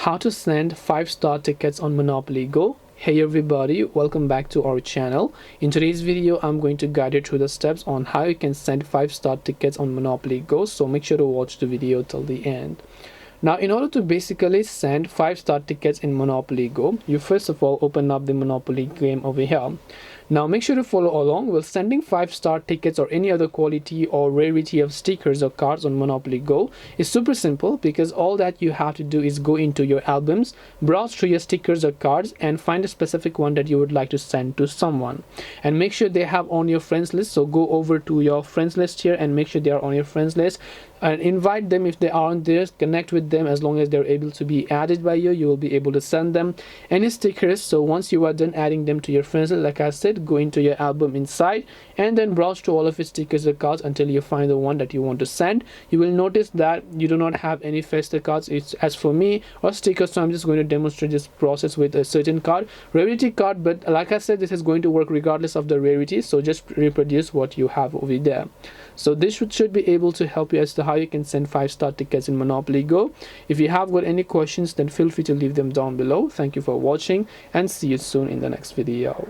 how to send 5-star tickets on Monopoly Go. Hey everybody, welcome back to our channel. In today's video, I'm going to guide you through the steps on how you can send 5-star tickets on Monopoly Go, so make sure to watch the video till the end. Now, in order to basically send 5-star tickets in Monopoly Go, you first of all open up the Monopoly game over here. Now, make sure to follow along. While sending 5-star tickets or any other quality or rarity of stickers or cards on Monopoly Go is super simple, because all that you have to do is go into your albums, browse through your stickers or cards, and find a specific one that you would like to send to someone. And make sure they have on your friends list. So go over to your friends list here and make sure they are on your friends list. And invite them if they aren't there. Connect with them. As long as they're able to be added by you, you will be able to send them any stickers. So once you are done adding them to your friends list, like I said, go into your album inside and then browse through all of your stickers or cards until you find the one that you want to send. You will notice that you do not have any festa cards, it's as for me, or stickers. So I'm just going to demonstrate this process with a certain card, rarity card, but like I said, this is going to work regardless of the rarity, so just reproduce what you have over there. So this should be able to help you as to how you can send 5-star tickets in Monopoly Go. If you have got any questions, then feel free to leave them down below. Thank you for watching and see you soon in the next video.